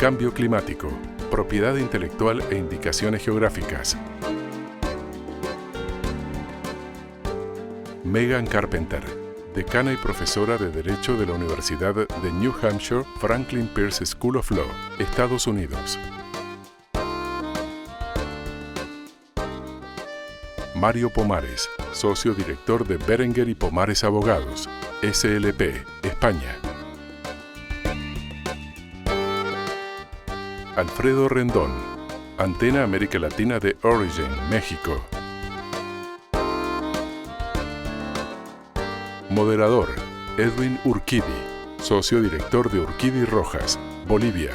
Cambio climático, propiedad intelectual e indicaciones geográficas. Megan Carpenter, decana y profesora de Derecho de la Universidad de New Hampshire Franklin Pierce School of Law, Estados Unidos. Mario Pomares, socio director de Berenguer y Pomares Abogados, SLP, España. Alfredo Rendón, Antena América Latina de Origin, México. Moderador, Edwin Urquidi, socio director de Urquidi Rojas, Bolivia.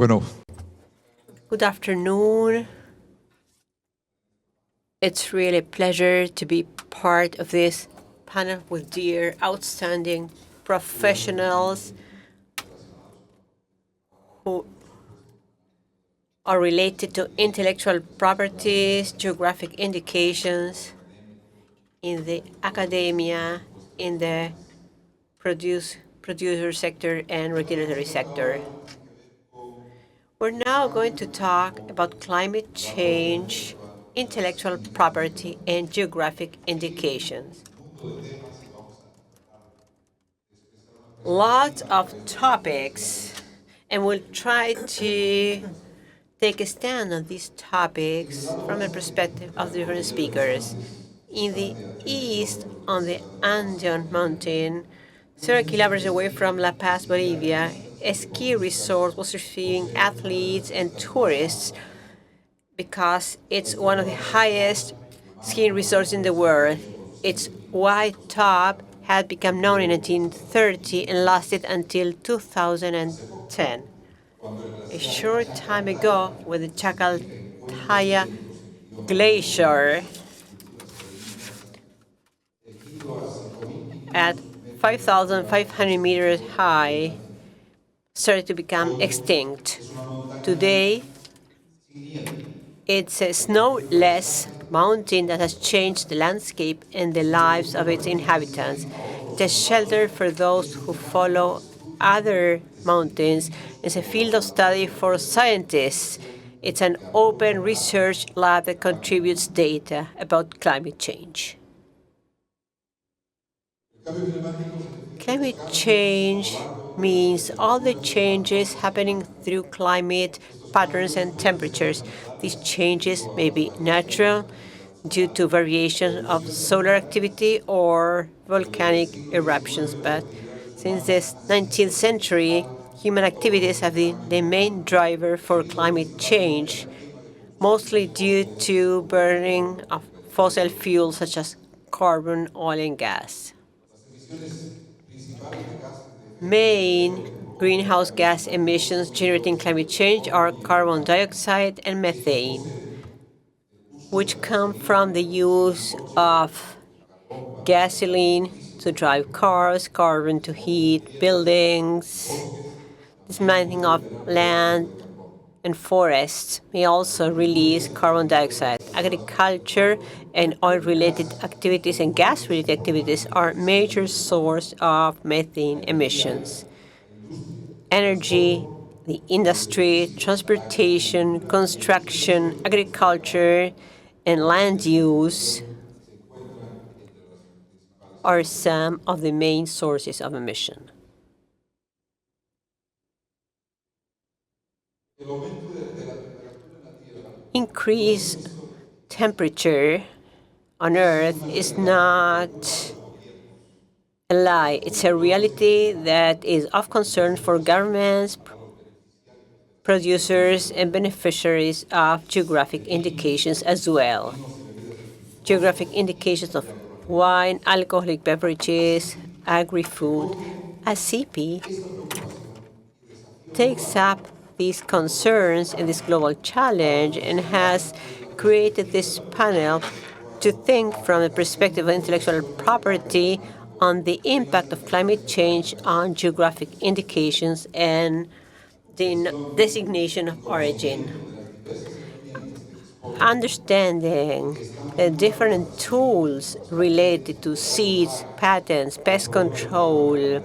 Bueno. Good afternoon. It's really a pleasure to be part of this panel with dear, outstanding professionals who are related to intellectual properties, geographic indications in the academia, in the producer sector and regulatory sector. We're now going to talk about climate change, intellectual property, and geographic indications. Lots of topics, and we'll try to take a stand on these topics from the perspective of different speakers. In the east, on the Andean mountain, several kilometers away from La Paz, Bolivia, a ski resort was receiving athletes and tourists because it's one of the highest skiing resorts in the world. Its wide top had become known in 1930 and lasted until 2010. A short time ago, when the Chacaltaya Glacier at 5,500 meters high started to become extinct. Today, it's a snowless mountain that has changed the landscape and the lives of its inhabitants. It's a shelter for those who follow other mountains. It's a field of study for scientists. It's an open research lab that contributes data about climate change. Climate change means all the changes happening through climate patterns and temperatures. These changes may be natural due to variation of solar activity or volcanic eruptions, but since the 19th century, human activities have been the main driver for climate change, mostly due to burning of fossil fuels such as carbon, oil, and gas. Main greenhouse gas emissions generating climate change are carbon dioxide and methane, which come from the use of gasoline to drive cars, carbon to heat buildings, dismantling of land and forests may also release carbon dioxide. Agriculture and oil-related activities and gas-related activities are major source of methane emissions. Energy, the industry, transportation, construction, agriculture, and land use are some of the main sources of emission. Increased temperature on Earth is not a lie. It's a reality that is of concern for governments, producers, and beneficiaries of geographic indications as well. Geographic indications of wine, alcoholic beverages, agri-food, ASIPI, takes up these concerns and this global challenge and has created this panel to think from the perspective of intellectual property on the impact of climate change on geographic indications and the designation of origin. Understanding the different tools related to seeds, patents, pest control,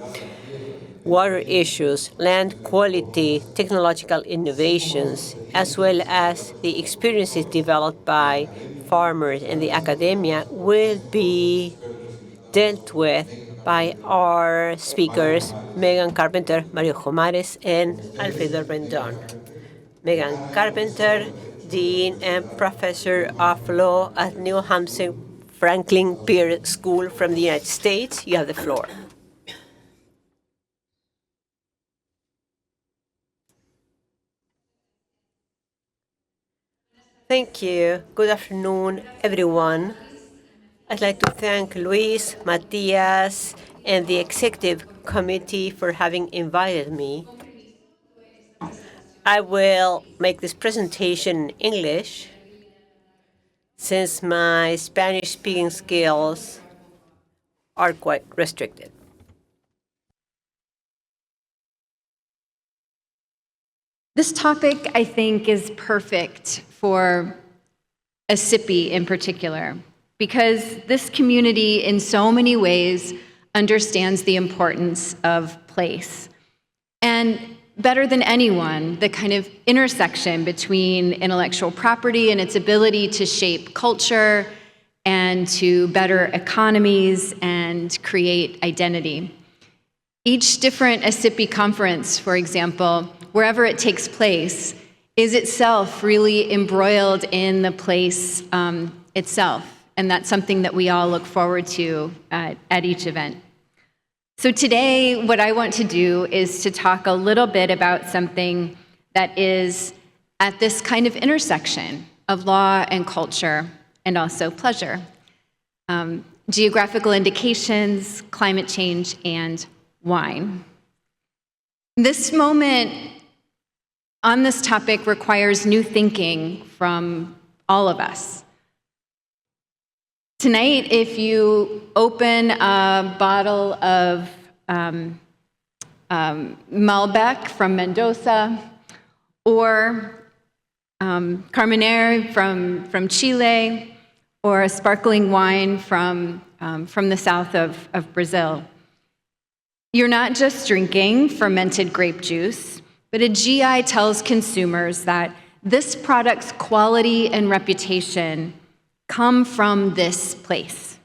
water issues, land quality, technological innovations, as well as the experiences developed by farmers and the academia will be dealt with by our speakers, Megan Carpenter, Mario Pomares, and Alfredo Rendón. Megan Carpenter, Dean and Professor of Law at New Hampshire Franklin Pierce School from the United States. You have the floor. Thank you. Good afternoon, everyone. I'd like to thank Luis, Matias, and the Executive Committee for having invited me. I will make this presentation in English since my Spanish-speaking skills are quite restricted. This topic, I think, is perfect for ASIPI in particular, because this community in so many ways understands the importance of place. And better than anyone, the kind of intersection between intellectual property and its ability to shape culture and to better economies and create identity. Each different ASIPI conference, for example, wherever it takes place, is itself really embroiled in the place itself. And that's something that we all look forward to at each event. So today, what I want to do is to talk a little bit about something that is at this kind of intersection of law and culture and also pleasure. Geographical indications, climate change, and wine. This moment on this topic requires new thinking from all of us. Tonight, if you open a bottle of Malbec from Mendoza or Carmenere from Chile or a sparkling wine from the south of Brazil, you're not just drinking fermented grape juice, but a GI tells consumers that this product's quality and reputation come from this place.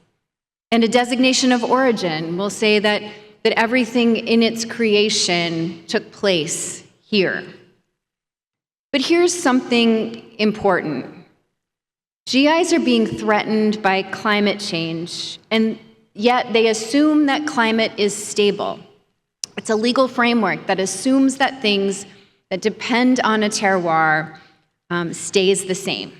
And a designation of origin will say that everything in its creation took place here. But here's something important. GIs are being threatened by climate change, and yet they assume that climate is stable. It's a legal framework that assumes that things that depend on a terroir stays the same.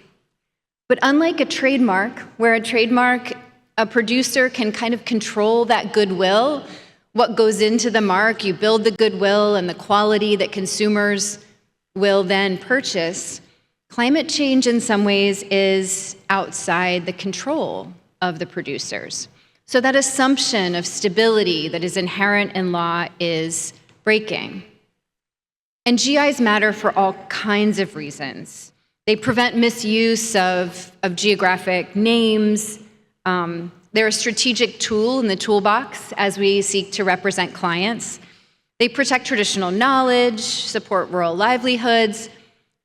But unlike a trademark, where a producer can kind of control that goodwill, what goes into the mark, you build the goodwill and the quality that consumers will then purchase, climate change in some ways is outside the control of the producers. So that assumption of stability that is inherent in law is breaking. And GIs matter for all kinds of reasons. They prevent misuse of geographic names. They're a strategic tool in the toolbox as we seek to represent clients. They protect traditional knowledge, support rural livelihoods,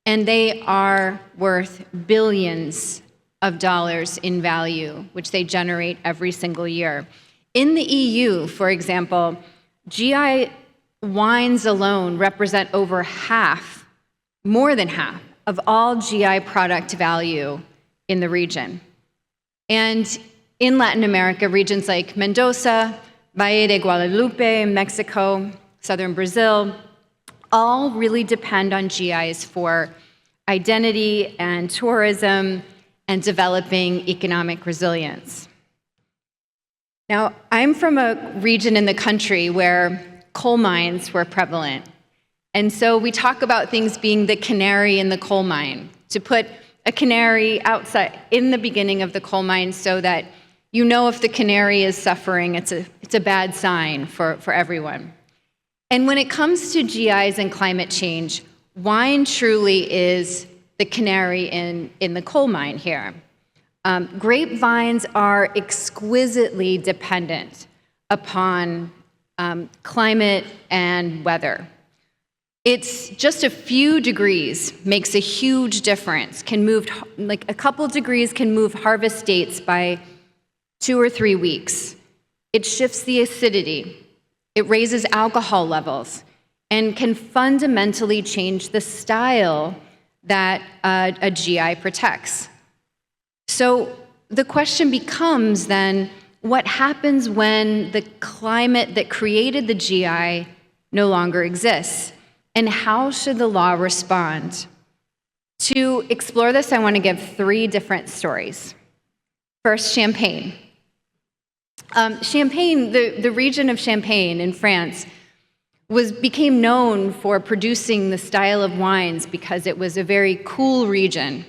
and they are worth billions of dollars in value, which they generate every single year. In the EU, for example, GI wines alone represent over half, more than half, of all GI product value in the region. And in Latin America, regions like Mendoza, Valle de Guadalupe, Mexico, southern Brazil, all really depend on GIs for identity and tourism and developing economic resilience. Now, I'm from a region in the country where coal mines were prevalent. And so we talk about things being the canary in the coal mine, to put a canary outside in the beginning of the coal mine so that you know if the canary is suffering, it's a bad sign for everyone. And when it comes to GIs and climate change, wine truly is the canary in the coal mine here. Grapevines are exquisitely dependent upon climate and weather. It's just a few degrees makes a huge difference. Like a couple degrees can move harvest dates by 2 or 3 weeks. It shifts the acidity. It raises alcohol levels and can fundamentally change the style that a GI protects. So the question becomes then, what happens when the climate that created the GI no longer exists? And how should the law respond? To explore this, I want to give 3 different stories. First, Champagne. Champagne, the region of Champagne in France, became known for producing the style of wines because it was a very cool region.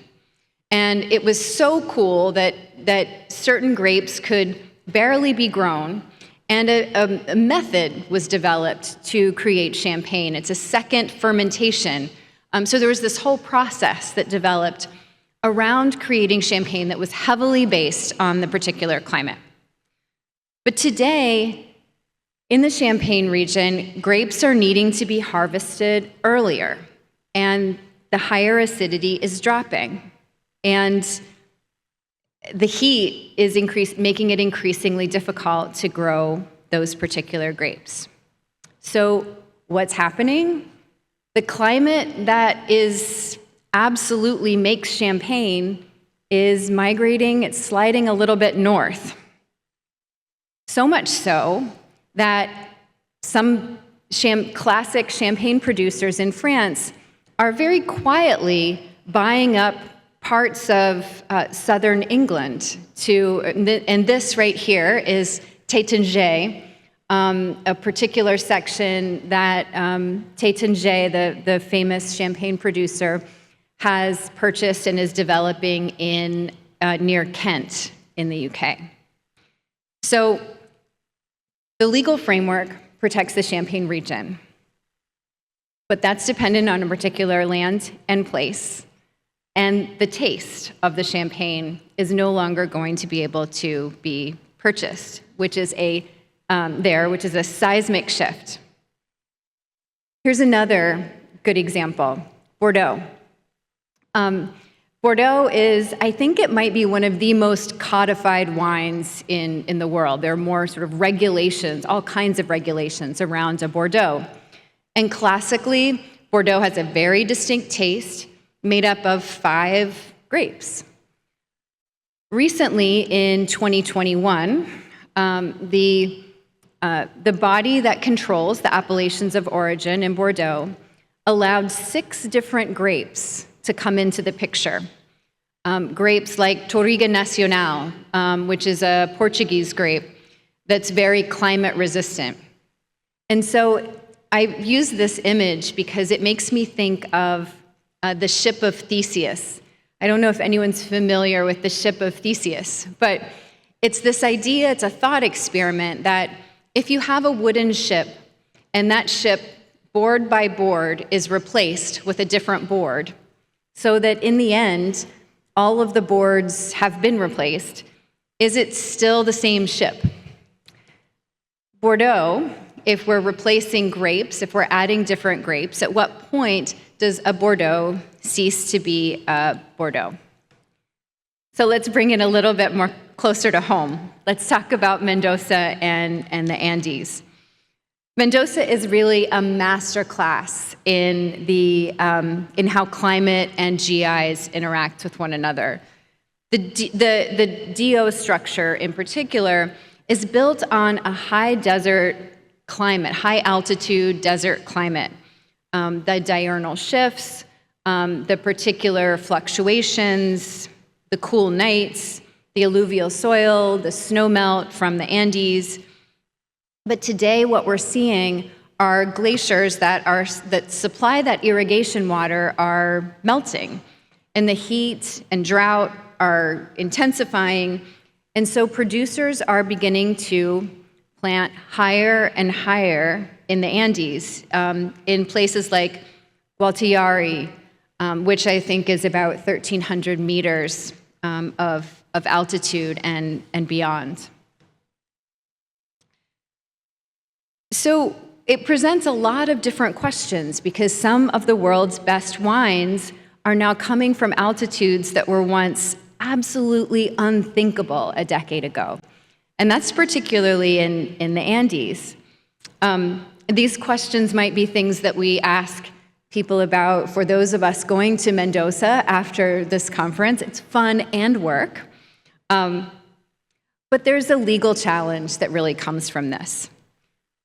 And it was so cool that certain grapes could barely be grown, and a method was developed to create champagne. It's a second fermentation. So there was this whole process that developed around creating champagne that was heavily based on the particular climate. But today, in the Champagne region, grapes are needing to be harvested earlier, and the higher acidity is dropping. And the heat is making it increasingly difficult to grow those particular grapes. So what's happening? The climate that absolutely makes champagne is migrating, it's sliding a little bit north. So much so that some classic champagne producers in France are very quietly buying up parts of southern England and this right here is Taittinger, a particular section that Taittinger, the famous champagne producer, has purchased and is developing in near Kent in the UK. So the legal framework protects the Champagne region, but that's dependent on a particular land and place. And the taste of the champagne is no longer going to be able to be purchased, which is a seismic shift. Here's another good example, Bordeaux. Bordeaux is, I think it might be one of the most codified wines in the world. There are more sort of regulations, all kinds of regulations around a Bordeaux. And classically, Bordeaux has a very distinct taste made up of 5 grapes. Recently, in 2021, the body that controls the appellations of origin in Bordeaux allowed 6 different grapes to come into the picture. Grapes like Touriga Nacional, which is a Portuguese grape that's very climate resistant. And so I use this image because it makes me think of the ship of Theseus. I don't know if anyone's familiar with the ship of Theseus, but it's this idea, it's a thought experiment that if you have a wooden ship and that ship, board by board, is replaced with a different board, so that in the end, all of the boards have been replaced, is it still the same ship? Bordeaux, if we're replacing grapes, if we're adding different grapes, at what point does a Bordeaux cease to be a Bordeaux? So let's bring it a little bit more closer to home. Let's talk about Mendoza and the Andes. Mendoza is really a master class in how climate and GIs interact with one another. The DO structure in particular is built on a high desert climate, high altitude desert climate. The diurnal shifts, the particular fluctuations, the cool nights, the alluvial soil, the snowmelt from the Andes. But today what we're seeing our glaciers that supply that irrigation water are melting, and the heat and drought are intensifying, and so producers are beginning to plant higher and higher in the Andes, in places like Gualtillari, which I think is about 1,300 meters of altitude and beyond. So it presents a lot of different questions because some of the world's best wines are now coming from altitudes that were once absolutely unthinkable a decade ago. And that's particularly in the Andes. These questions might be things that we ask people about for those of us going to Mendoza after this conference. It's fun and work. But there's a legal challenge that really comes from this.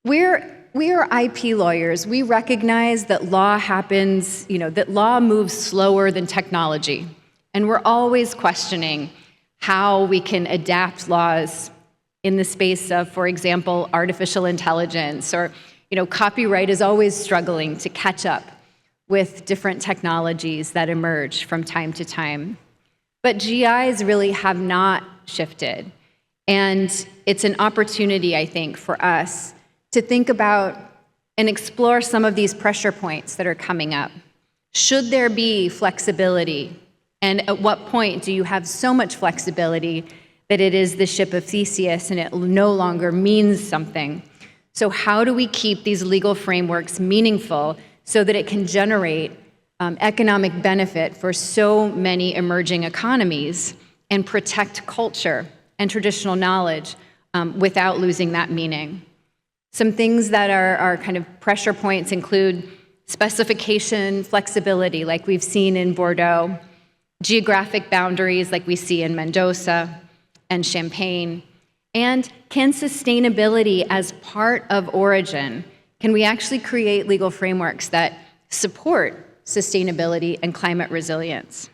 We are IP lawyers. We recognize that law happens, that law moves slower than technology. And we're always questioning how we can adapt laws in the space of, for example, artificial intelligence, or, copyright is always struggling to catch up with different technologies that emerge from time to time. But GIs really have not shifted. And it's an opportunity, I think, for us to think about and explore some of these pressure points that are coming up. Should there be flexibility? And at what point do you have so much flexibility that it is the ship of Theseus and it no longer means something? So how do we keep these legal frameworks meaningful so that it can generate economic benefit for so many emerging economies and protect culture and traditional knowledge without losing that meaning? Some things that are kind of pressure points include specification flexibility, like we've seen in Bordeaux, geographic boundaries, like we see in Mendoza and Champagne, and can sustainability as part of origin, can we actually create legal frameworks that support sustainability and climate resilience?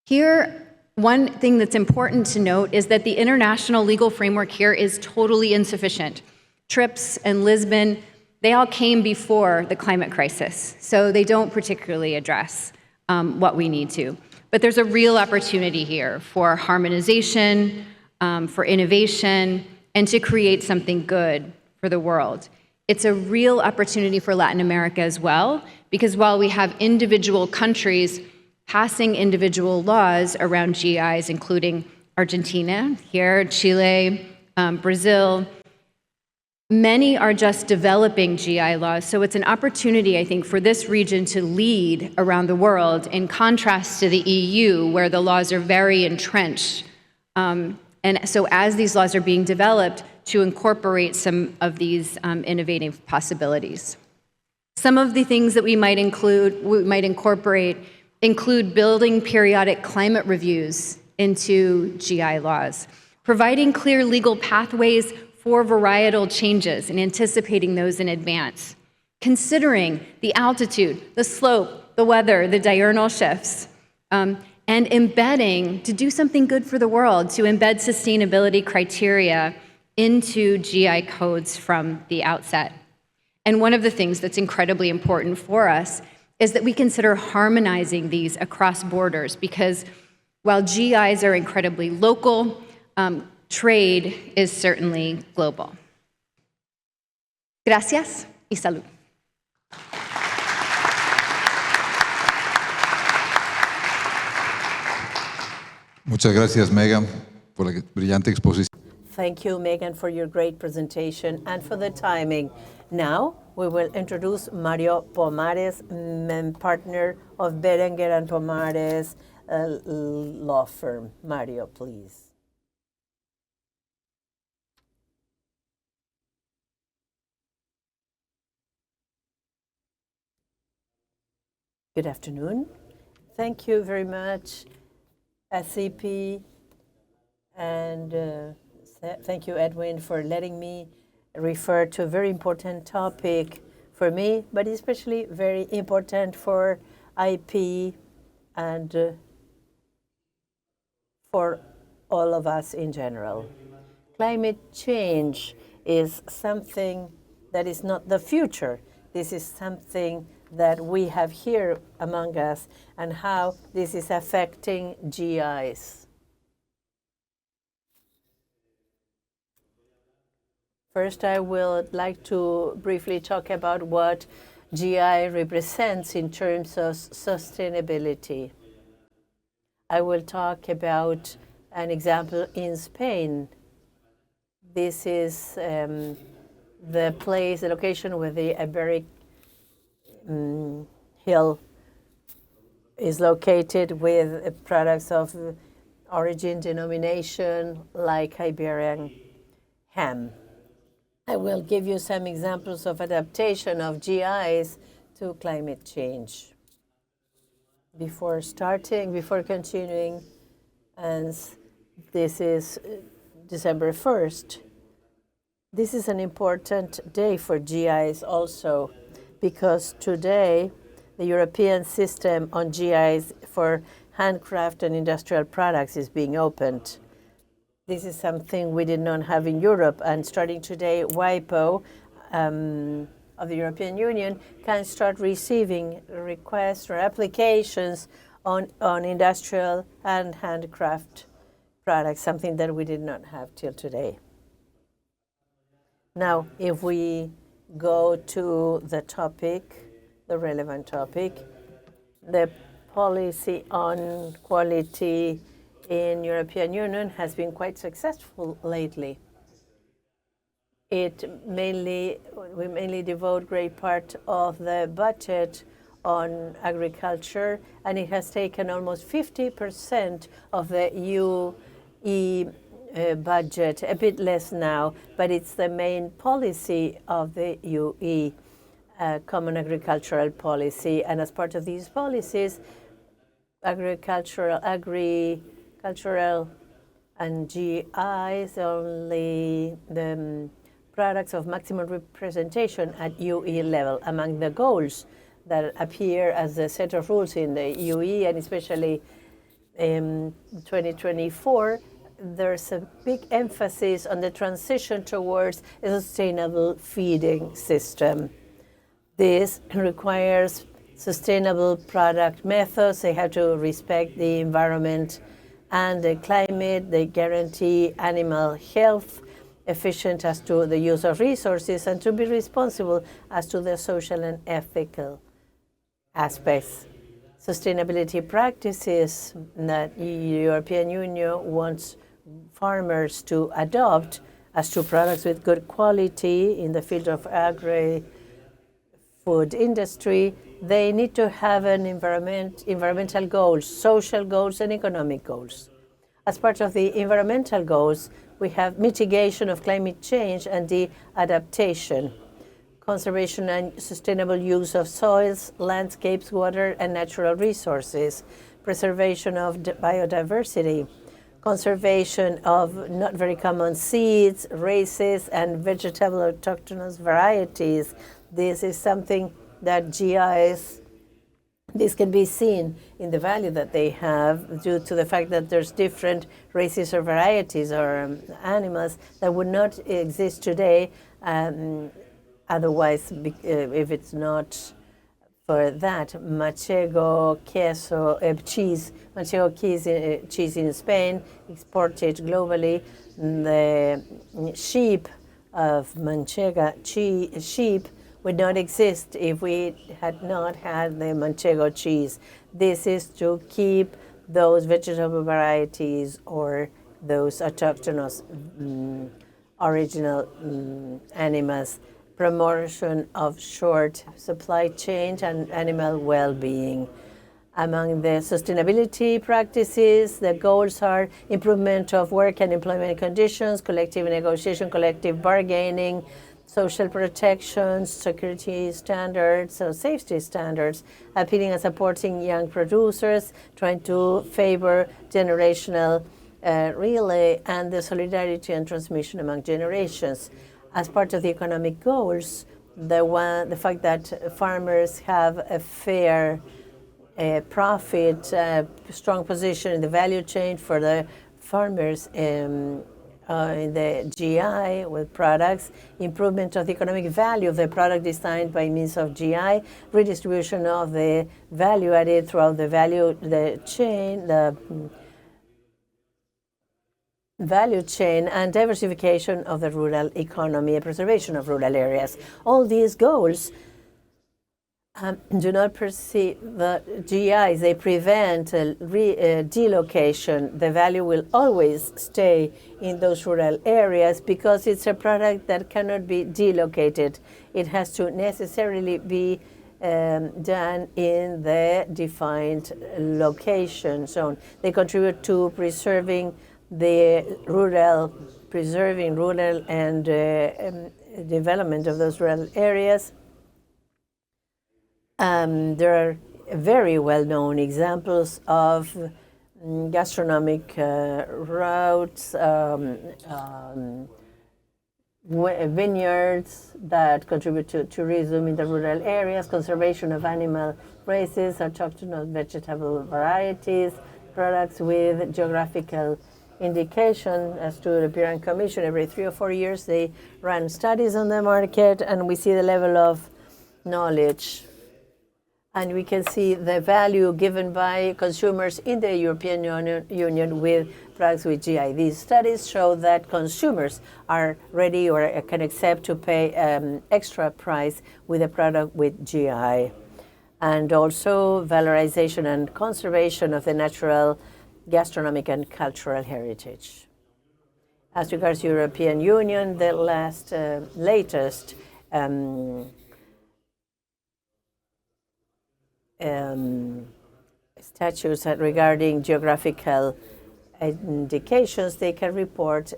Here, one thing that's important to note is that the international legal framework here is totally insufficient. TRIPS and Lisbon, they all came before the climate crisis, so they don't particularly address what we need to. But there's a real opportunity here for harmonization, for innovation, and to create something good for the world. It's a real opportunity for Latin America as well, because while we have individual countries passing individual laws around GIs, including Argentina, here, Chile, Brazil, many are just developing GI laws. So it's an opportunity, I think, for this region to lead around the world, in contrast to the EU, where the laws are very entrenched. And so as these laws are being developed, to incorporate some of these innovative possibilities. Some of the things that we might incorporate include building periodic climate reviews into GI laws, providing clear legal pathways for varietal changes and anticipating those in advance, considering the altitude, the slope, the weather, the diurnal shifts, and embedding, to do something good for the world, to embed sustainability criteria into GI codes from the outset. And one of the things that's incredibly important for us is that we consider harmonizing these across borders, because while GIs are incredibly local, trade is certainly global. Gracias y salud. Muchas gracias, Megan, por la brillante exposición. Thank you, Megan, for your great presentation and for the timing. Now, we will introduce Mario Pomares, partner of Berenguer and Pomares law firm. Mario, please. Good afternoon. Thank you very much, ASIPI, and thank you, Edwin, for letting me refer to a very important topic for me, but especially very important for IP and for all of us in general. Climate change is something that is not the future. This is something that we have here among us, and how this is affecting GIs. First, I would like to briefly talk about what GI represents in terms of sustainability. I will talk about an example in Spain. This is the place, the location where the Iberic hill is located, with products of origin denomination like Iberian ham. I will give you some examples of adaptation of GIs to climate change. Before continuing, and this is December 1st, this is an important day for GIs also, because today the European system on GIs for handcraft and industrial products is being opened. This is something we did not have in Europe, and starting today, WIPO of the European Union can start receiving requests or applications on industrial and handcraft products, something that we did not have till today. Now, if we go to the topic, the relevant topic, the policy on quality in European Union has been quite successful lately. We mainly devote great part of the budget on agriculture, and it has taken almost 50% of the UE budget, a bit less now, but it's the main policy of the UE, Common Agricultural Policy. And as part of these policies, agricultural and GIs only the products of maximum representation at UE level. Among the goals that appear as a set of rules in the UE, and especially in 2024, there's a big emphasis on the transition towards a sustainable feeding system. This requires sustainable product methods. They have to respect the environment and the climate. They guarantee animal health, efficient as to the use of resources, and to be responsible as to the social and ethical aspects. Sustainability practices that the European Union wants farmers to adopt as to products with good quality in the field of agri-food industry, they need to have an environmental goals, social goals, and economic goals. As part of the environmental goals, we have mitigation of climate change and the adaptation, conservation and sustainable use of soils, landscapes, water, and natural resources, preservation of biodiversity, conservation of not very common seeds, races, and vegetable autochthonous varieties. This is something that GIs, this can be seen in the value that they have due to the fact that there's different races or varieties or animals that would not exist today otherwise, if it's not for that. Manchego queso cheese, Manchego cheese in Spain, exported globally. The sheep of Manchega sheep would not exist if we had not had the Manchego cheese. This is to keep those vegetable varieties or those autochthonous original animals, promotion of short supply chain and animal well-being. Among the sustainability practices, the goals are improvement of work and employment conditions, collective negotiation, collective bargaining, social protection, security standards, so safety standards, appealing and supporting young producers, trying to favor generational relay and the solidarity and transmission among generations. As part of the economic goals, the fact that farmers have a fair profit, strong position in the value chain for the farmers in the GI with products, improvement of the economic value of the product designed by means of GI, redistribution of the value added throughout the value chain, and diversification of the rural economy and preservation of rural areas. All these goals do not perceive the GIs. They prevent delocation. The value will always stay in those rural areas because it's a product that cannot be delocated. It has to necessarily be done in the defined location zone. They contribute to preserving rural and development of those rural areas. There are very well-known examples of gastronomic routes, vineyards that contribute to tourism in the rural areas, conservation of animal races, autochthonous vegetable varieties, products with geographical indication. As to the European Commission, every 3 or 4 years they run studies on the market, and we see the level of knowledge. And we can see the value given by consumers in the European Union with products with GI. These studies show that consumers are ready or can accept to pay extra price with a product with GI. And also valorization and conservation of the natural gastronomic and cultural heritage. As regards the European Union, the latest statutes regarding geographical indications, they can report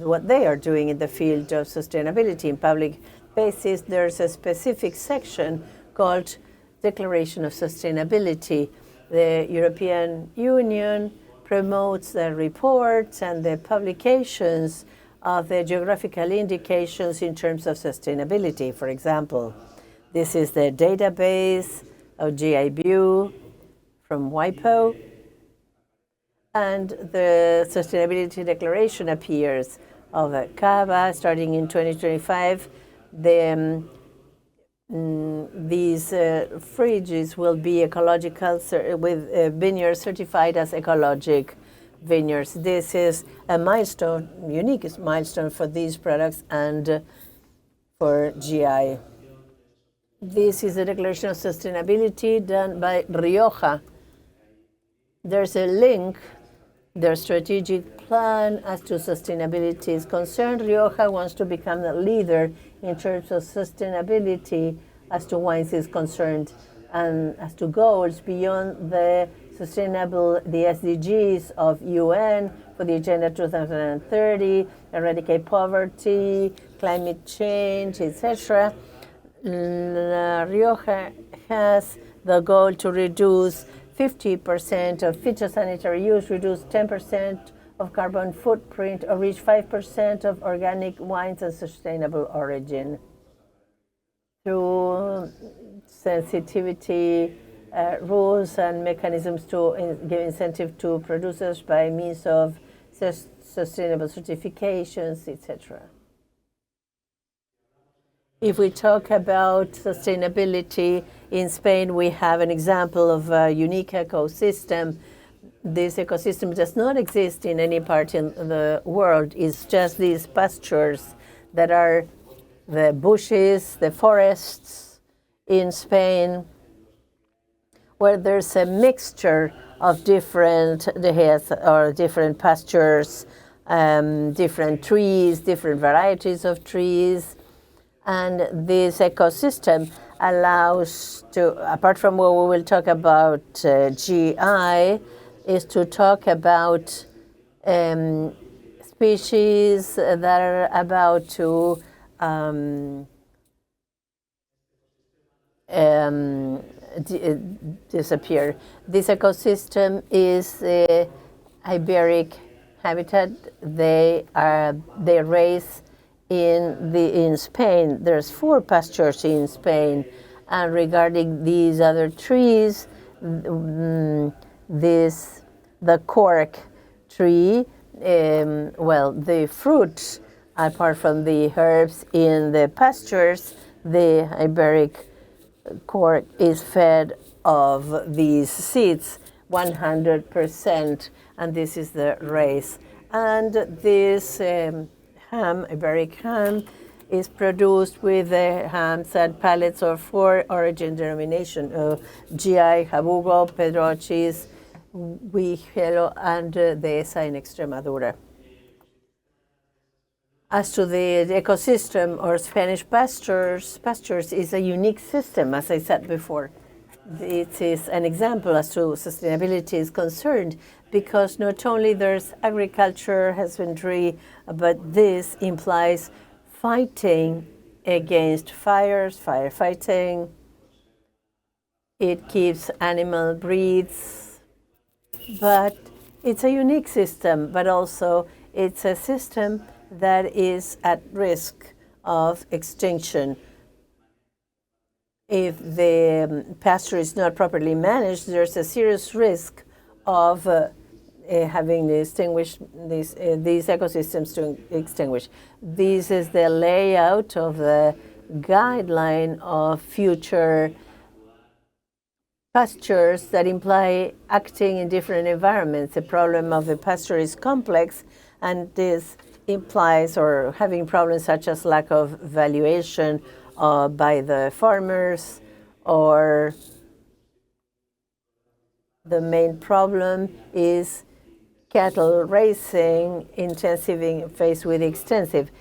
what they are doing in the field of sustainability. In public basis, there's a specific section called Declaration of Sustainability. The European Union promotes the reports and the publications of the geographical indications in terms of sustainability. For example, this is the database of GIBU from WIPO, and the Sustainability Declaration appears of the CABA starting in 2025. These fridges will be ecological with vineyards certified as ecologic vineyards. This is a milestone, unique milestone for these products and for GI. This is a declaration of sustainability done by Rioja. There's a link, their strategic plan as to sustainability is concerned. Rioja wants to become the leader in terms of sustainability as to wines is concerned, and as to goals beyond the SDGs of UN for the Agenda 2030, eradicate poverty, climate change, etc. Rioja has the goal to reduce 50% of phytosanitary use, reduce 10% of carbon footprint, or reach 5% of organic wines and sustainable origin. Through sensitivity rules and mechanisms to give incentive to producers by means of sustainable certifications, etc. If we talk about sustainability, in Spain we have an example of a unique ecosystem. This ecosystem does not exist in any part in the world. It's just these pastures that are the bushes, the forests in Spain, where there's a mixture of different pastures, different trees, different varieties of trees. And this ecosystem allows to, apart from what we will talk about GI, is to talk about species that are about to disappear. This ecosystem is the Iberic habitat. They raise in Spain. There's 4 pastures in Spain, and regarding these other trees, the cork tree the fruit, apart from the herbs in the pastures, the Iberic cork is fed of these seeds 100%, and this is the race. And this ham, Iberic ham, is produced with the hams and pallets of 4 origin denomination, GI, Jabugo, Pedroches, Vigelo, and Dehesa in Extremadura. As to the ecosystem or Spanish pastures is a unique system, as I said before. It is an example as to sustainability is concerned, because not only there's agriculture, husbandry, but this implies fighting against fires, firefighting. It keeps animal breeds, but it's a unique system, but also it's a system that is at risk of extinction. If the pasture is not properly managed, there's a serious risk of having these ecosystems to extinguish. This is the layout of the guideline of future pastures that imply acting in different environments. The problem of the pasture is complex, and this implies or having problems such as lack of valuation by the farmers, or the main problem is cattle raising faced with extensive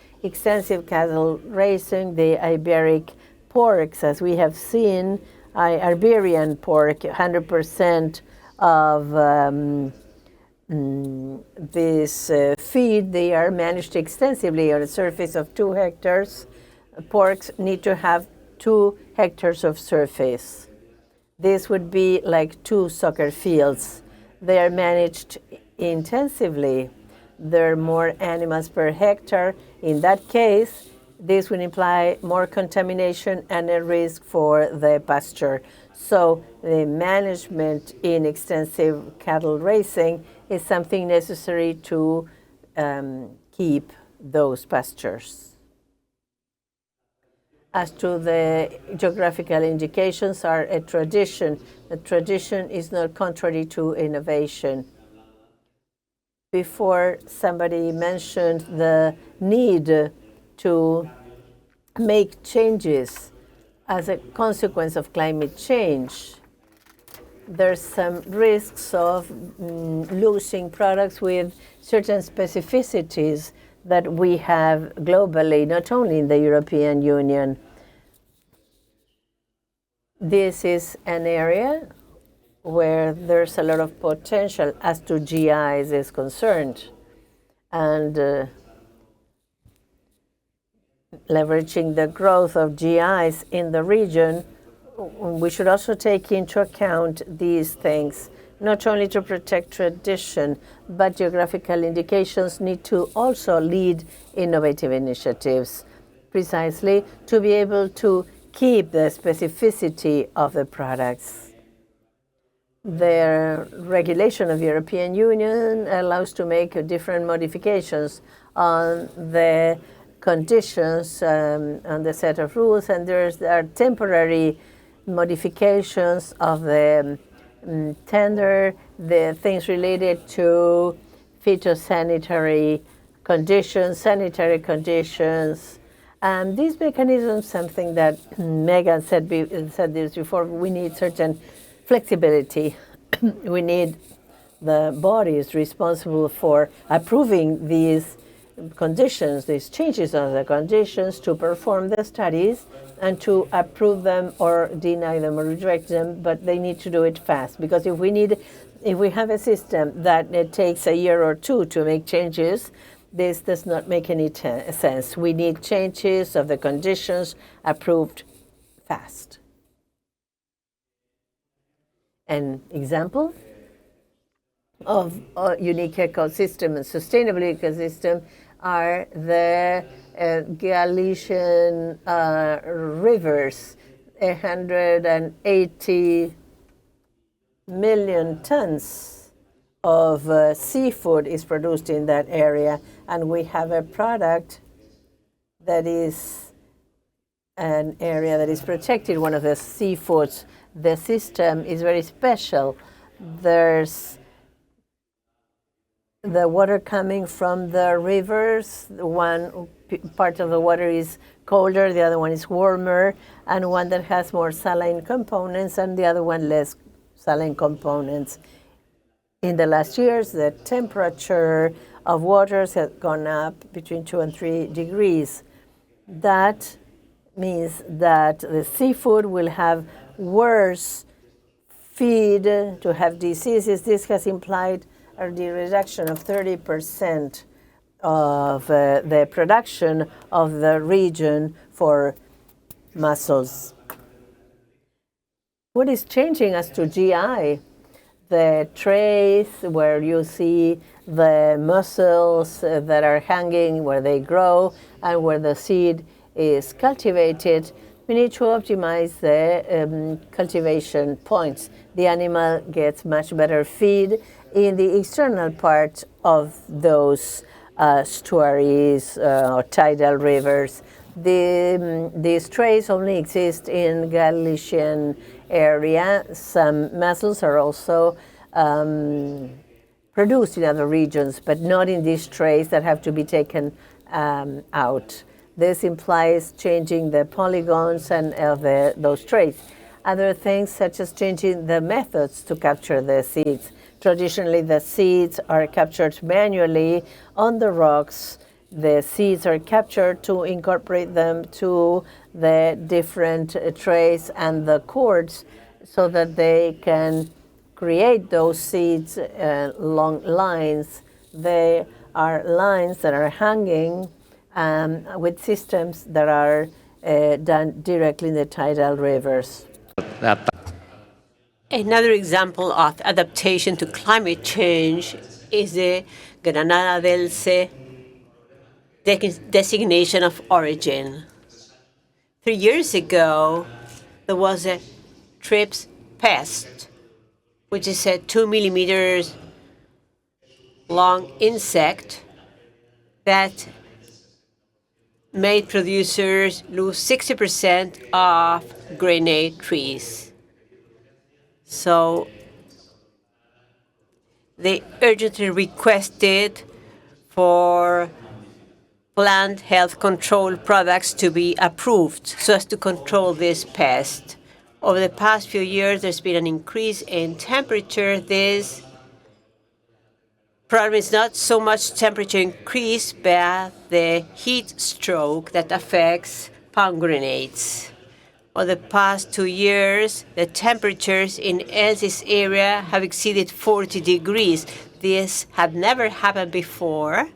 cattle raising. The Iberic porks, as we have seen, Iberian pork, 100% of this feed, they are managed extensively on a surface of 2 hectares. Porks need to have 2 hectares of surface. This would be like 2 soccer fields. They are managed intensively. There are more animals per hectare. In that case, this would imply more contamination and a risk for the pasture. So the management in extensive cattle raising is something necessary to keep those pastures. As to the geographical indications are a tradition. The tradition is not contrary to innovation. Before, somebody mentioned the need to make changes as a consequence of climate change. There's some risks of losing products with certain specificities that we have globally, not only in the European Union. This is an area where there's a lot of potential as to GIs is concerned. And leveraging the growth of GIs in the region, we should also take into account these things, not only to protect tradition, but geographical indications need to also lead innovative initiatives, precisely to be able to keep the specificity of the products. The regulation of the European Union allows to make different modifications on the conditions, on the set of rules, and there are temporary modifications of the tender, the things related to phytosanitary conditions, sanitary conditions. And these mechanisms, something that Megan said this before, we need certain flexibility. We need the bodies responsible for approving these conditions, these changes of the conditions, to perform the studies and to approve them or deny them or reject them, but they need to do it fast. Because if we have a system that it takes a year or 2 to make changes, this does not make any sense. We need changes of the conditions approved fast. An example of a unique ecosystem and sustainable ecosystem are the Galician rivers, 180 million tons of seafood is produced in that area, and we have a product that is an area that is protected, one of the seafoods. The system is very special. There's the water coming from the rivers. One part of the water is colder, the other one is warmer, and one that has more saline components, and the other one less saline components. In the last years, the temperature of waters has gone up between 2 and 3 degrees. That means that the seafood will have worse feed, to have diseases. This has implied a reduction of 30% of the production of the region for mussels. What is changing as to GI? The trays where you see the mussels that are hanging, where they grow, and where the seed is cultivated, we need to optimize the cultivation points. The animal gets much better feed in the external part of those estuaries or tidal rivers. These trays only exist in Galician area. Some mussels are also produced in other regions, but not in these trays that have to be taken out. This implies changing the polygons and those trays. Other things such as changing the methods to capture the seeds. Traditionally, the seeds are captured manually on the rocks. The seeds are captured to incorporate them to the different trays and the cords so that they can create those seeds along lines. They are lines that are hanging with systems that are done directly in the tidal rivers. Another example of adaptation to climate change is the Granada del Ce designation of origin. 3 years ago, there was a thrips pest, which is a 2 millimeters long insect that made producers lose 60% of granate trees. So they urgently requested for plant health control products to be approved so as to control this pest. Over the past few years, there's been an increase in temperature. This problem is not so much temperature increase, but the heat stroke that affects pomegranates. Over the past 2 years, the temperatures in Elsie's area have exceeded 40 degrees. This had never happened before.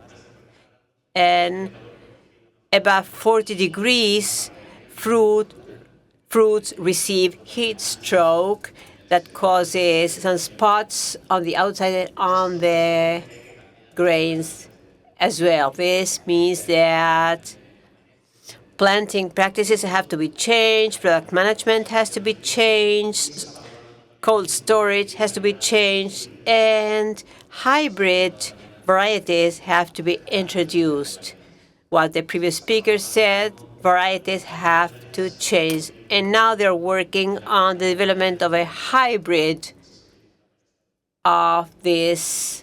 And above 40 degrees, fruits receive heat stroke that causes some spots on the outside and on the grains as well. This means that planting practices have to be changed, product management has to be changed, cold storage has to be changed, and hybrid varieties have to be introduced. What the previous speaker said, varieties have to change, and now they're working on the development of a hybrid of this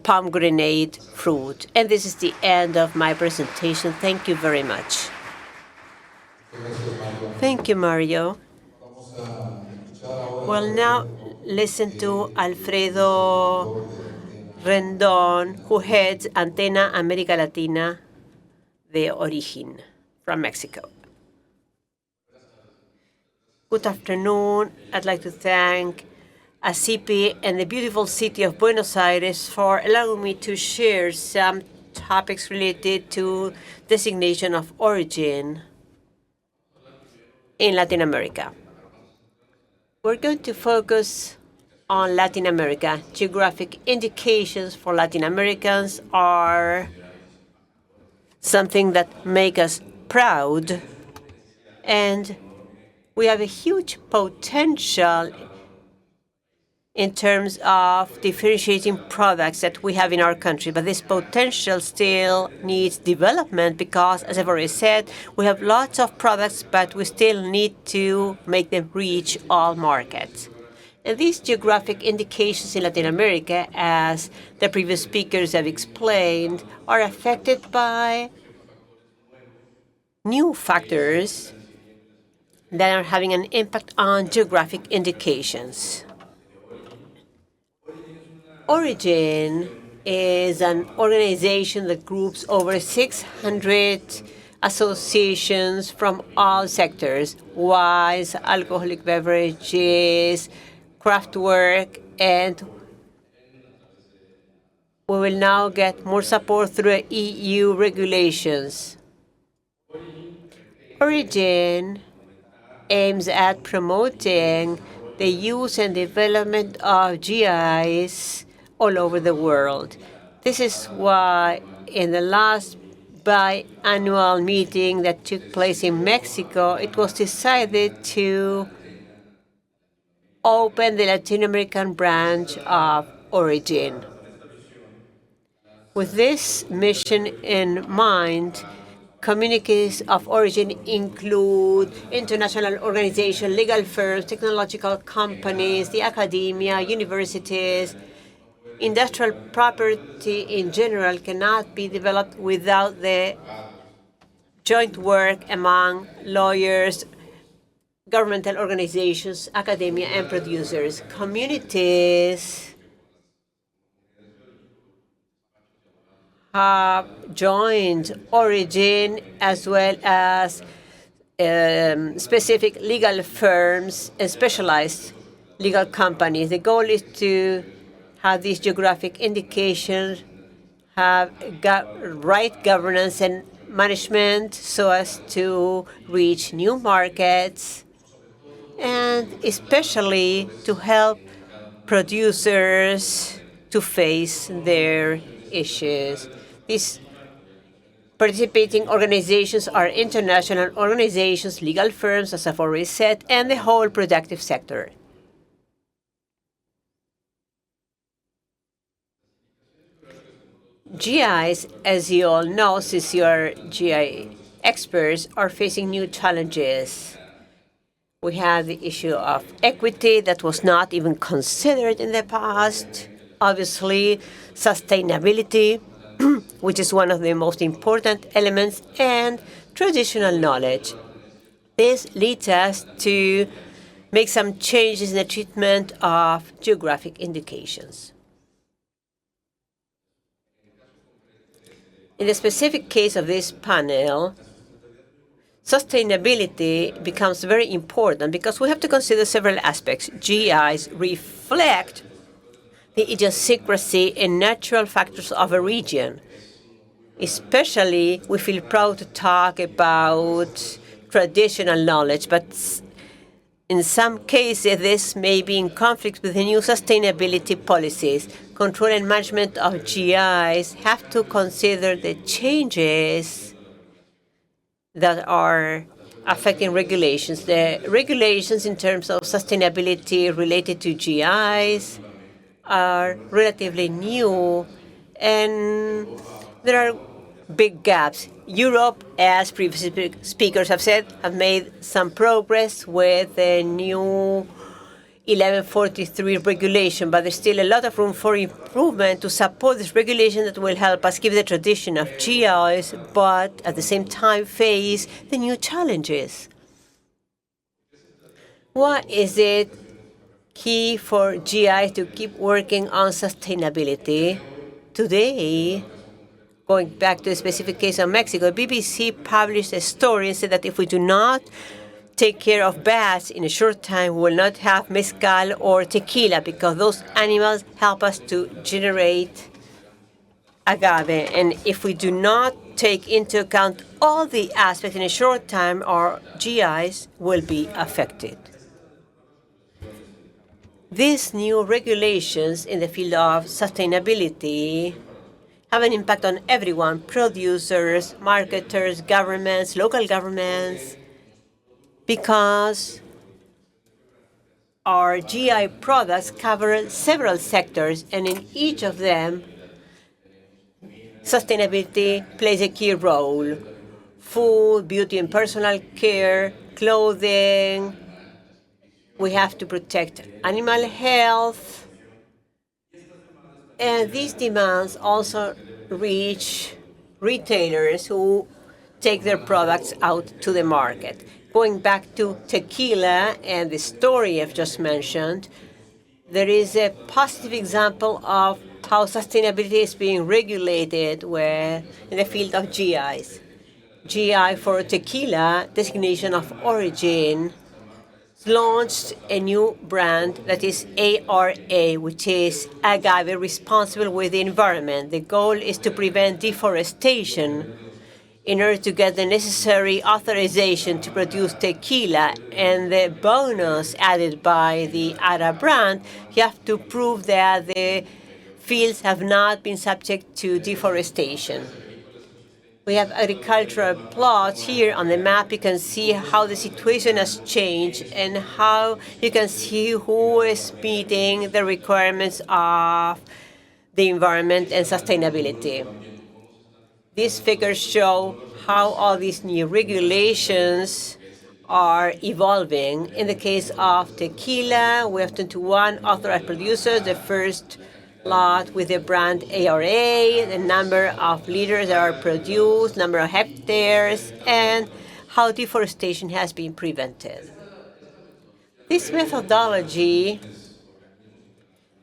pomegranate fruit. And this is the end of my presentation. Thank you very much. Thank you, Mario. Well, now listen to Alfredo Rendón, who heads Antena América Latina de Origen from Mexico. Good afternoon. I'd like to thank ASIPI and the beautiful city of Buenos Aires for allowing me to share some topics related to designation of origin in Latin America. We're going to focus on Latin America. Geographic indications for Latin Americans are something that make us proud, and we have a huge potential in terms of differentiating products that we have in our country. But this potential still needs development because, as I've already said, we have lots of products, but we still need to make them reach all markets. And these geographic indications in Latin America, as the previous speakers have explained, are affected by new factors that are having an impact on geographic indications. Origin is an organization that groups over 600 associations from all sectors: wines, alcoholic beverages, craft work, and we will now get more support through EU regulations. Origin aims at promoting the use and development of GIs all over the world. This is why in the last biannual meeting that took place in Mexico, it was decided to open the Latin American branch of Origin. With this mission in mind, communities of origin include international organizations, legal firms, technological companies, the academia, universities. Industrial property in general cannot be developed without the joint work among lawyers, governmental organizations, academia, and producers. Communities have joined Origin as well as specific legal firms and specialized legal companies. The goal is to have these geographic indications have right governance and management so as to reach new markets, and especially to help producers to face their issues. These participating organizations are international organizations, legal firms, as I've already said, and the whole productive sector. GIs, as you all know, since you are GI experts, are facing new challenges. We have the issue of equity that was not even considered in the past. Obviously, sustainability, which is one of the most important elements, and traditional knowledge. This leads us to make some changes in the treatment of geographic indications. In the specific case of this panel, sustainability becomes very important because we have to consider several aspects. GIs reflect the idiosyncrasy and natural factors of a region. Especially, we feel proud to talk about traditional knowledge, but in some cases, this may be in conflict with the new sustainability policies. Control and management of GIs have to consider the changes that are affecting regulations. The regulations in terms of sustainability related to GIs are relatively new, and there are big gaps. Europe, as previous speakers have said, have made some progress with the new 1143 regulation, but there's still a lot of room for improvement to support this regulation that will help us keep the tradition of GIs, but at the same time face the new challenges. Why is it key for GI to keep working on sustainability? Today, going back to the specific case of Mexico, BBC published a story and said that if we do not take care of bats in a short time, we will not have mezcal or tequila because those animals help us to generate agave. And if we do not take into account all the aspects in a short time, our GIs will be affected. These new regulations in the field of sustainability have an impact on everyone: producers, marketers, governments, local governments, because our GI products cover several sectors, and in each of them, sustainability plays a key role. Food, beauty and personal care, clothing. We have to protect animal health. And these demands also reach retailers who take their products out to the market. Going back to tequila and the story I've just mentioned, there is a positive example of how sustainability is being regulated in the field of GIs. GI for tequila, designation of origin, launched a new brand that is ARA, which is Agave, responsible with the environment. The goal is to prevent deforestation in order to get the necessary authorization to produce tequila. And the bonus added by the ARA brand, you have to prove that the fields have not been subject to deforestation. We have agricultural plots here on the map. You can see how the situation has changed and how you can see who is meeting the requirements of the environment and sustainability. These figures show how all these new regulations are evolving. In the case of tequila, we have 21 authorized producers. The first lot with the brand ARA, the number of liters that are produced, number of hectares, and how deforestation has been prevented. This methodology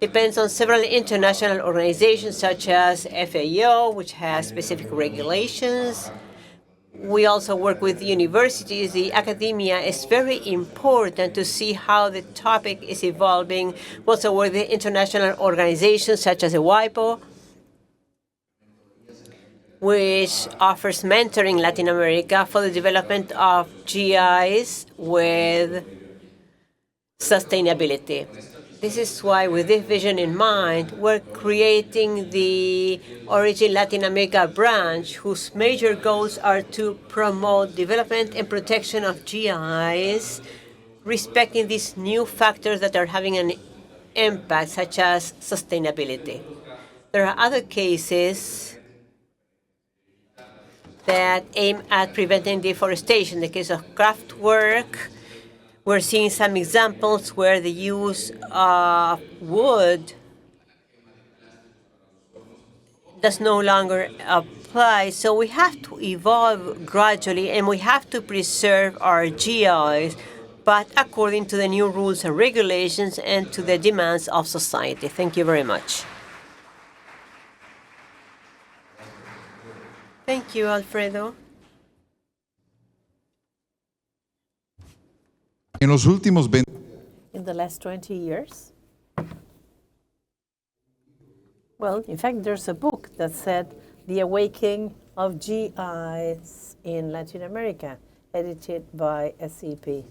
depends on several international organizations such as FAO, which has specific regulations. We also work with universities. The academia is very important to see how the topic is evolving. We also work with international organizations such as the WIPO, which offers mentoring in Latin America for the development of GIs with sustainability. This is why, with this vision in mind, we're creating the Origin Latin America branch, whose major goals are to promote development and protection of GIs, respecting these new factors that are having an impact, such as sustainability. There are other cases that aim at preventing deforestation. In the case of craft work, we're seeing some examples where the use of wood does no longer apply. So we have to evolve gradually, and we have to preserve our GIs, but according to the new rules and regulations and to the demands of society. Thank you very much. Thank you, Alfredo. En los últimos 20 In the last 20 years? Well, in fact, there's a book that said The Awakening of GIs in Latin America, edited by ASIPI.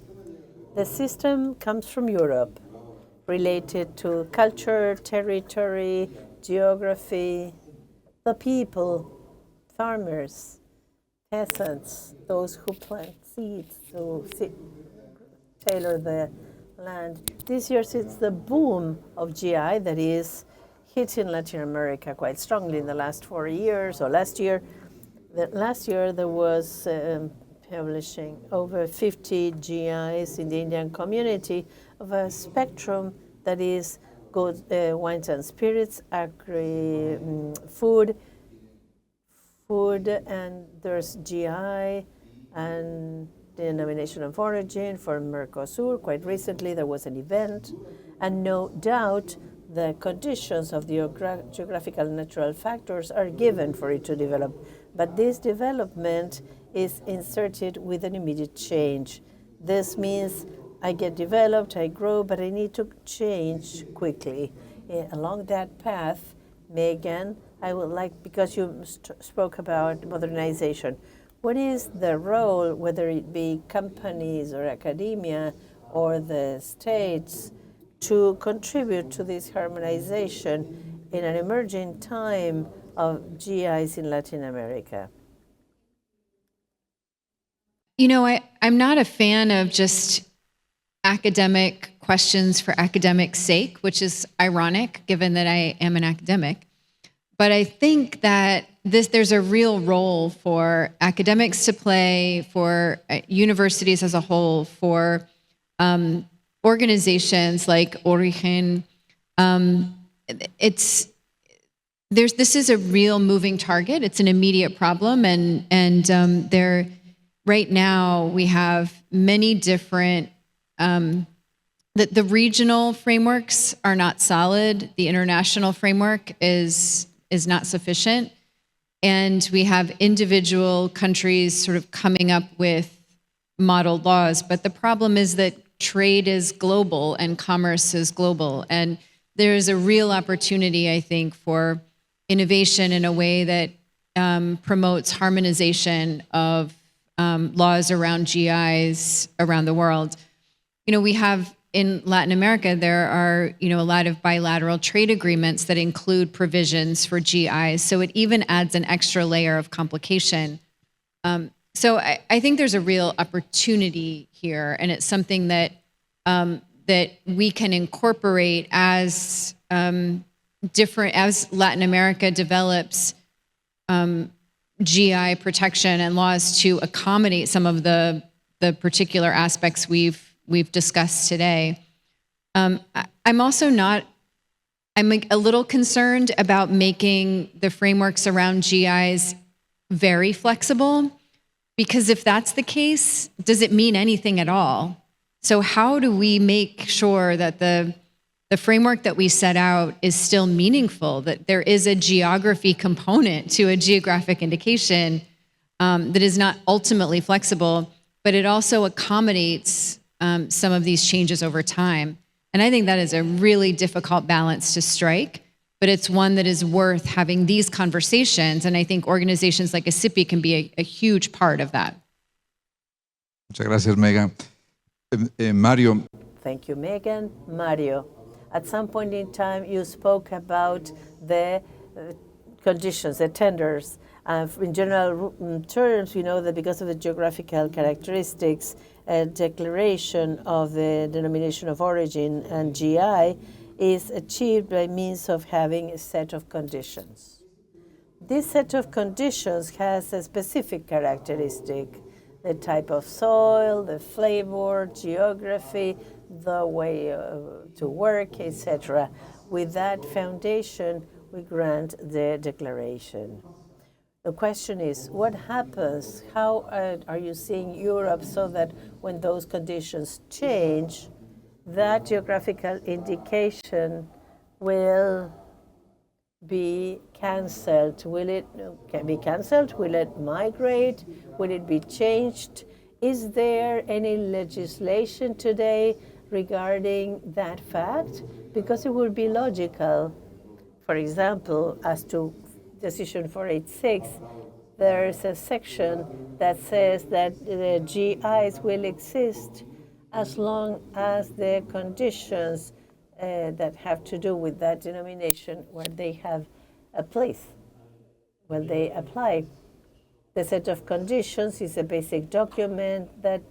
The system comes from Europe, related to culture, territory, geography, the people, farmers, peasants, those who plant seeds, who tailor the land. This year, it's the boom of GI that is hitting Latin America quite strongly in the last 4 years, or last year. Last year, there was publishing over 50 GIs in the Indian community of a spectrum that is good wines and spirits, food, and there's GI and denomination of origin for Mercosur. Quite recently, there was an event, and no doubt the conditions of the geographical natural factors are given for it to develop. But this development is inserted with an immediate change. This means I get developed, I grow, but I need to change quickly. Along that path, Megan, I would like, because you spoke about modernization, what is the role, whether it be companies or academia or the states, to contribute to this harmonization in an emerging time of GIs in Latin America? You know, I'm not a fan of just academic questions for academic sake, which is ironic given that I am an academic. But I think that there's a real role for academics to play, for universities as a whole, for organizations like Origen. This is a real moving target. It's an immediate problem, and there right now we have many different. The regional frameworks are not solid. The international framework is not sufficient, and we have individual countries sort of coming up with model laws. But the problem is that trade is global and commerce is global, and there's a real opportunity, I think, for innovation in a way that promotes harmonization of laws around GIs around the world. We have in Latin America, there are a lot of bilateral trade agreements that include provisions for GIs, so it even adds an extra layer of complication. So I think there's a real opportunity here, and it's something that that we can incorporate as Latin America develops GI protection and laws to accommodate some of the particular aspects we've discussed today. I'm a little concerned about making the frameworks around GIs very flexible, because if that's the case, does it mean anything at all? So how do we make sure that the framework that we set out is still meaningful, that there is a geography component to a geographic indication that is not ultimately flexible, but it also accommodates some of these changes over time? And I think that is a really difficult balance to strike, but it's one that is worth having these conversations, and I think organizations like ASIPI can be a huge part of that. Muchas gracias, Megan. Mario. Thank you, Megan. Mario, at some point in time, you spoke about the conditions, the tenders. In general terms, we know that because of the geographical characteristics, a declaration of the denomination of origin and GI is achieved by means of having a set of conditions. This set of conditions has a specific characteristic: the type of soil, the flavor, geography, the way to work, etc. With that foundation, we grant the declaration. The question is, what happens? How are you seeing Europe so that when those conditions change, that geographical indication will be cancelled? Will it be cancelled? Will it migrate? Will it be changed? Is there any legislation today regarding that fact? Because it would be logical. For example, as to Decision 486, there is a section that says that the GIs will exist as long as the conditions that have to do with that denomination where they have a place, when they apply. The set of conditions is a basic document that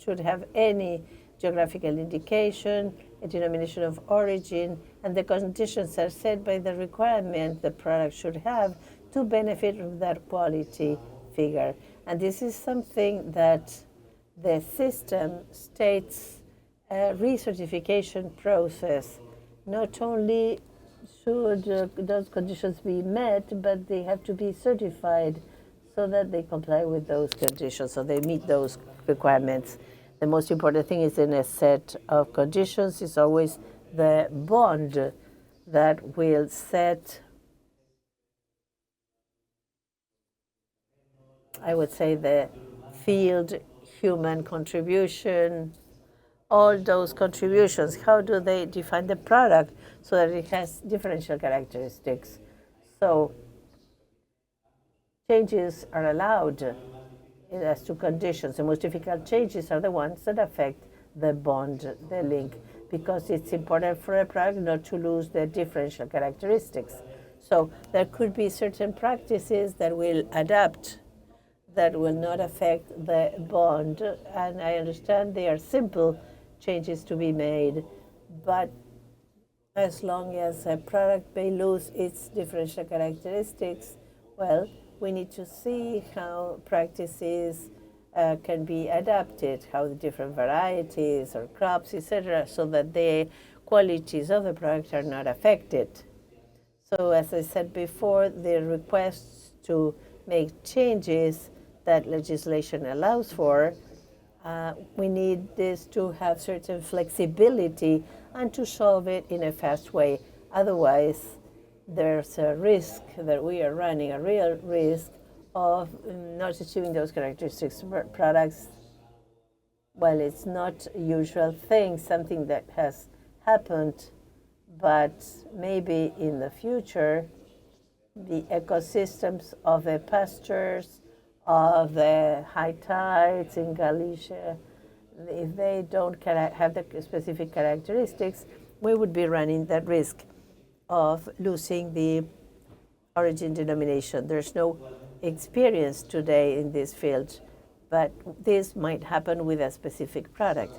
should have any geographical indication, a denomination of origin, and the conditions are set by the requirement the product should have to benefit from that quality figure. And this is something that the system states a recertification process. Not only should those conditions be met, but they have to be certified so that they comply with those conditions, so they meet those requirements. The most important thing is in a set of conditions is always the bond that will set, I would say, the field, human contribution, all those contributions. How do they define the product so that it has differential characteristics? So changes are allowed as to conditions. The most difficult changes are the ones that affect the bond, the link, because it's important for a product not to lose the differential characteristics. So there could be certain practices that will adapt, that will not affect the bond. And I understand they are simple changes to be made, but as long as a product may lose its differential characteristics, well, we need to see how practices can be adapted, how the different varieties or crops, etc., so that the qualities of the product are not affected. So as I said before, the requests to make changes that legislation allows for, we need this to have certain flexibility and to solve it in a fast way. Otherwise, there's a risk that we are running, a real risk of not achieving those characteristics. Products, well, it's not a usual thing, something that has happened, but maybe in the future, the ecosystems of the pastures, of the high tides in Galicia, if they don't have the specific characteristics, we would be running that risk of losing the origin denomination. There's no experience today in this field, but this might happen with a specific product.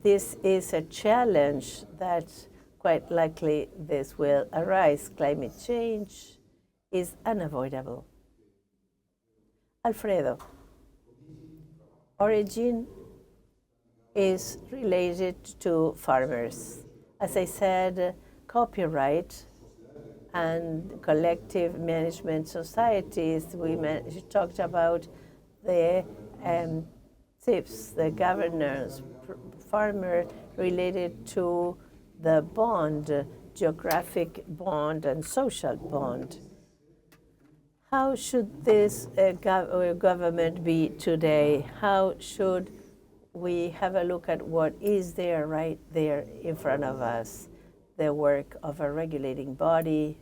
This is a challenge that quite likely this will arise. Climate change is unavoidable. Alfredo, origin is related to farmers. As I said, copyright and collective management societies, we talked about the SIPs, the governors, farmer related to the bond, geographic bond and social bond. How should this government be today? How should we have a look at what is there right there in front of us? The work of a regulating body.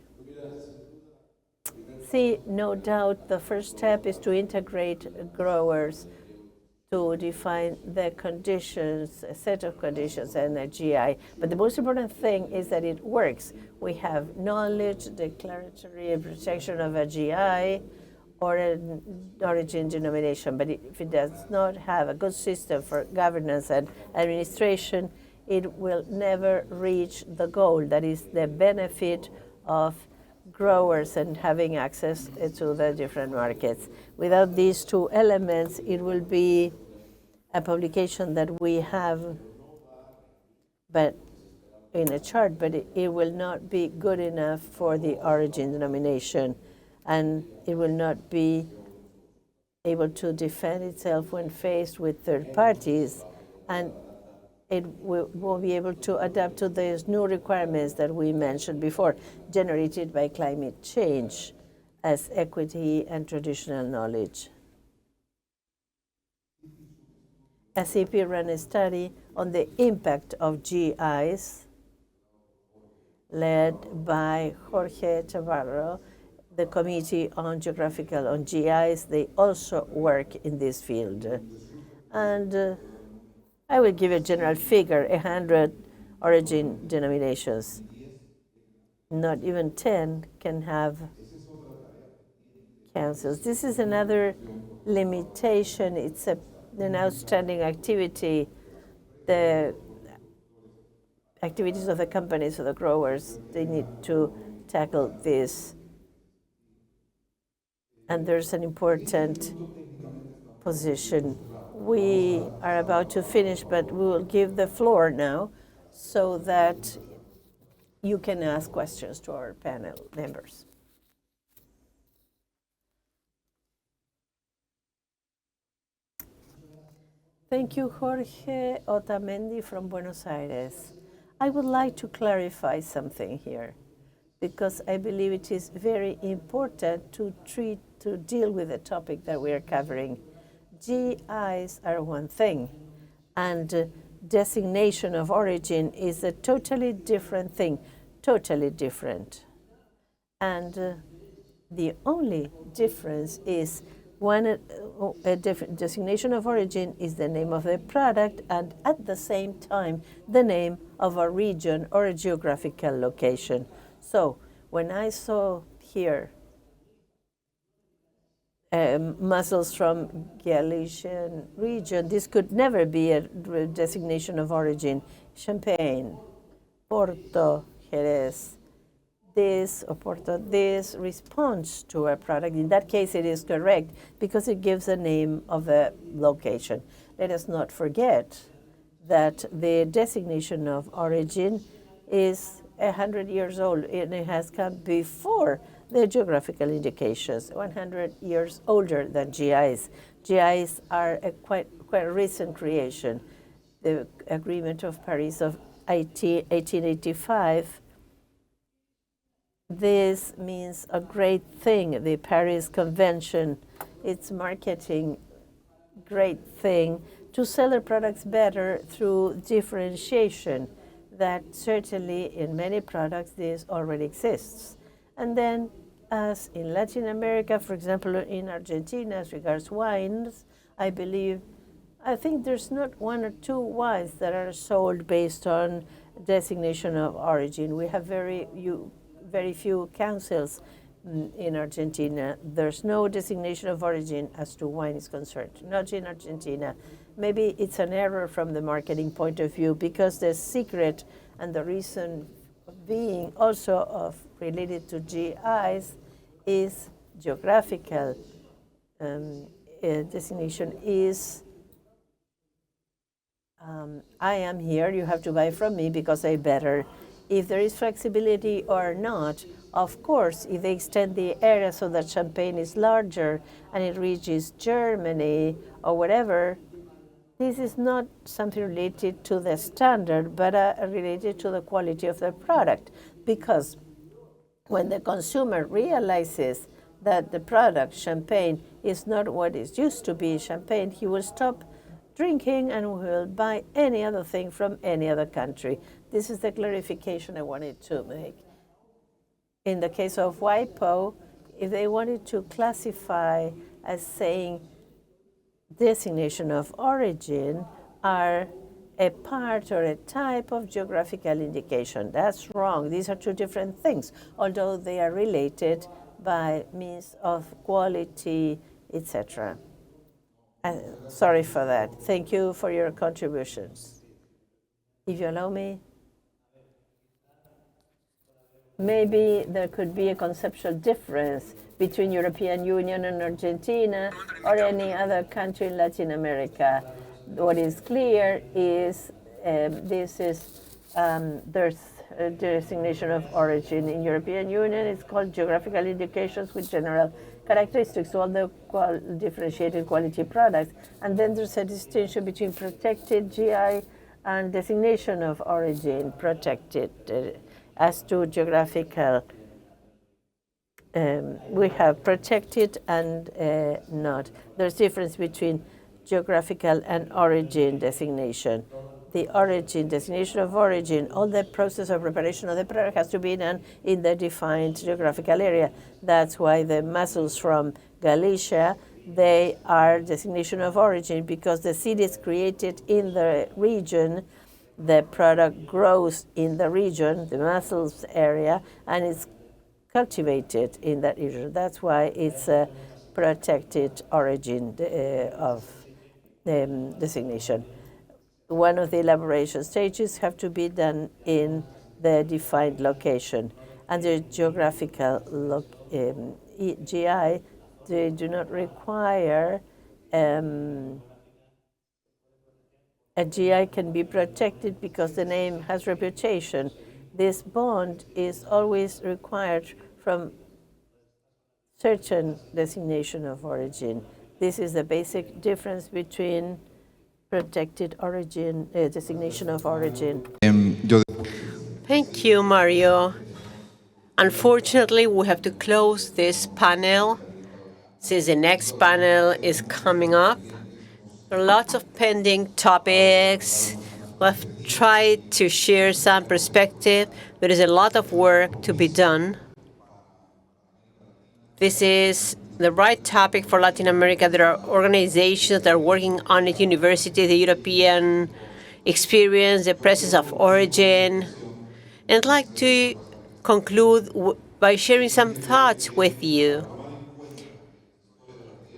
See, no doubt the first step is to integrate growers, to define the conditions, a set of conditions and a GI. But the most important thing is that it works. We have knowledge, declaratory protection of a GI or an origin denomination. But if it does not have a good system for governance and administration, it will never reach the goal, that is the benefit of growers and having access to the different markets. Without these two elements, it will be a publication that we have but in a chart, but it will not be good enough for the origin denomination, and it will not be able to defend itself when faced with third parties, and it will be able to adapt to those new requirements that we mentioned before, generated by climate change as equity and traditional knowledge. ASIPI ran a study on the impact of GIs, led by Jorge Chavarro, the Committee on Geographical on GIs. They also work in this field. And I will give a general figure, 100 origin denominations. Not even 10 can have councils. This is another limitation. It's an outstanding activity. The activities of the companies, of the growers, they need to tackle this. And there's an important position. We are about to finish, but we will give the floor now so that you can ask questions to our panel members. Thank you, Jorge Otamendi from Buenos Aires. I would like to clarify something here, because I believe it is very important to deal with the topic that we are covering. GIs are one thing, and designation of origin is a totally different thing, totally different. And the only difference is a designation of origin is the name of the product, and at the same time, the name of a region or a geographical location. So when I saw here mussels from Galician region. This could never be a designation of origin. Champagne, Porto, Jerez, this or Porto, this responds to a product. In that case, it is correct because it gives the name of a location. Let us not forget that the designation of origin is 100 years old, and it has come before the geographical indications, 100 years older than GIs. GIs are a quite recent creation. The Agreement of Paris of 1885, this means a great thing. The Paris Convention, it's marketing great thing to sell their products better through differentiation. That certainly in many products this already exists. And then as in Latin America, for example, in Argentina, as regards wines, I think there's not one or two wines that are sold based on designation of origin. We have very few councils in Argentina. There's no designation of origin as to wine is concerned, not in Argentina. Maybe it's an error from the marketing point of view because the secret and the reason being also related to GIs is geographical designation is I am here, you have to buy from me because I better. If there is flexibility or not, of course, if they extend the area so that Champagne is larger and it reaches Germany or whatever, this is not something related to the standard, but related to the quality of the product. Because when the consumer realizes that the product, Champagne, is not what it used to be Champagne, he will stop drinking and will buy any other thing from any other country. This is the clarification I wanted to make. In the case of WIPO, if they wanted to classify as saying designation of origin are a part or a type of geographical indication. That's wrong. These are two different things, although they are related by means of quality, etc. Sorry for that. Thank you for your contributions. If you allow me, maybe there could be a conceptual difference between European Union and Argentina or any other country in Latin America. What is clear is there's a designation of origin in European Union. It's called geographical indications with general characteristics, all the differentiated quality products. And then there's a distinction between protected GI and designation of origin, protected. As to geographical, we have protected and not. There's difference between geographical and origin designation. The origin, designation of origin, all the process of preparation of the product has to be done in the defined geographical area. That's why the mussels from Galicia, they are designation of origin because the seed is created in the region, the product grows in the region, the mussels area, and it's cultivated in that region. That's why it's a protected origin of designation. One of the elaboration stages have to be done in the defined location. And the geographical GI, they do not require a GI can be protected because the name has reputation. This bond is always required from certain designation of origin. This is the basic difference between protected origin, designation of origin. Thank you, Mario. Unfortunately, we have to close this panel since the next panel is coming up. There are lots of pending topics. We've tried to share some perspective. There is a lot of work to be done. This is the right topic for Latin America. There are organizations that are working on it, university, the European experience, the presence of origin. And I'd like to conclude by sharing some thoughts with you.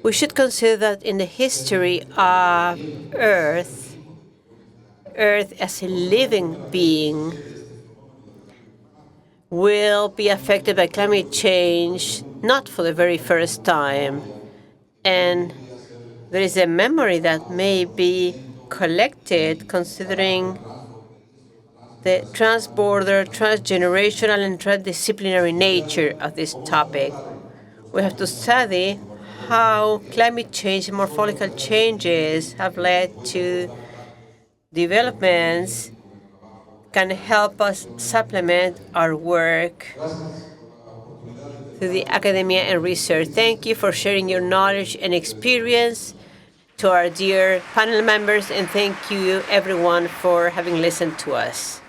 We should consider that in the history of Earth as a living being will be affected by climate change, not for the very first time. And there is a memory that may be collected considering the transborder, transgenerational, and transdisciplinary nature of this topic. We have to study how climate change and morphological changes have led to developments can help us supplement our work through the academia and research. Thank you for sharing your knowledge and experience to our dear panel members, and thank you everyone for having listened to us.